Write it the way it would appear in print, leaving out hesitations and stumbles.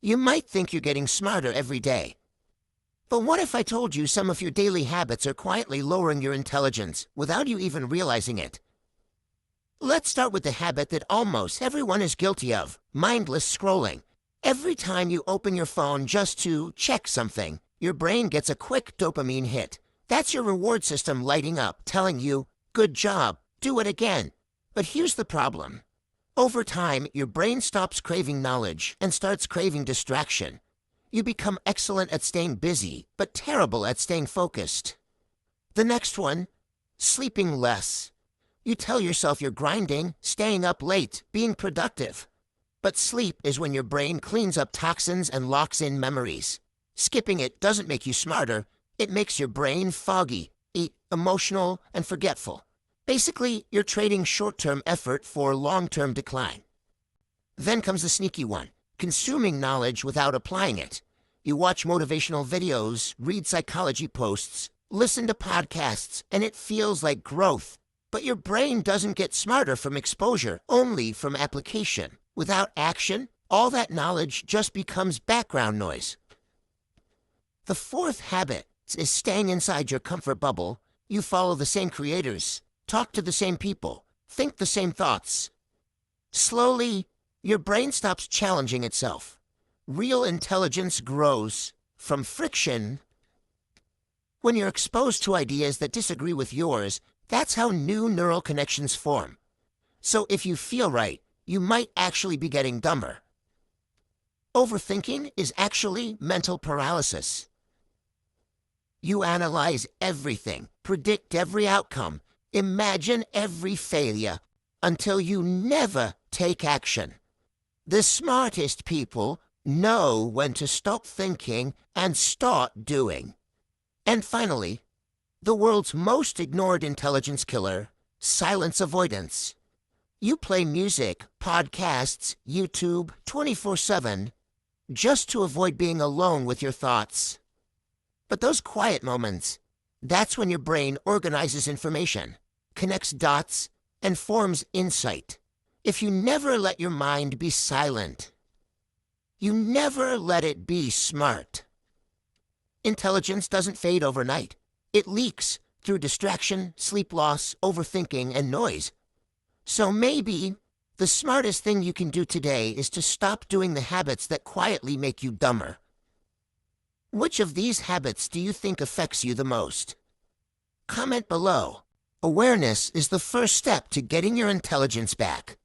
You might think you're getting smarter every day. But what if I told you some of your daily habits are quietly lowering your intelligence without you even realizing it? Let's start with the habit that almost everyone is guilty of, mindless scrolling. Every time you open your phone just to check something, your brain gets a quick dopamine hit. That's your reward system lighting up, telling you, good job, do it again. But here's the problem. Over time, your brain stops craving knowledge and starts craving distraction. You become excellent at staying busy, but terrible at staying focused. The next one, sleeping less. You tell yourself you're grinding, staying up late, being productive. But sleep is when your brain cleans up toxins and locks in memories. Skipping it doesn't make you smarter, it makes your brain foggy, emotional, and forgetful. Basically, you're trading short-term effort for long-term decline. Then comes the sneaky one, consuming knowledge without applying it. You watch motivational videos, read psychology posts, listen to podcasts, and it feels like growth. But your brain doesn't get smarter from exposure, only from application. Without action, all that knowledge just becomes background noise. The fourth habit is staying inside your comfort bubble. You follow the same creators, talk to the same people, think the same thoughts. Slowly, your brain stops challenging itself. Real intelligence grows from friction. When you're exposed to ideas that disagree with yours, that's how new neural connections form. So if you feel right, you might actually be getting dumber. Overthinking is actually mental paralysis. You analyze everything, predict every outcome, imagine every failure, until you never take action. The smartest people know when to stop thinking and start doing. And finally, the world's most ignored intelligence killer, silence avoidance. You play music, podcasts, YouTube 24/7 just to avoid being alone with your thoughts. But those quiet moments, that's when your brain organizes information, connects dots, and forms insight. If you never let your mind be silent, you never let it be smart. Intelligence doesn't fade overnight. It leaks through distraction, sleep loss, overthinking, and noise. So maybe the smartest thing you can do today is to stop doing the habits that quietly make you dumber. Which of these habits do you think affects you the most? Comment below. Awareness is the first step to getting your intelligence back.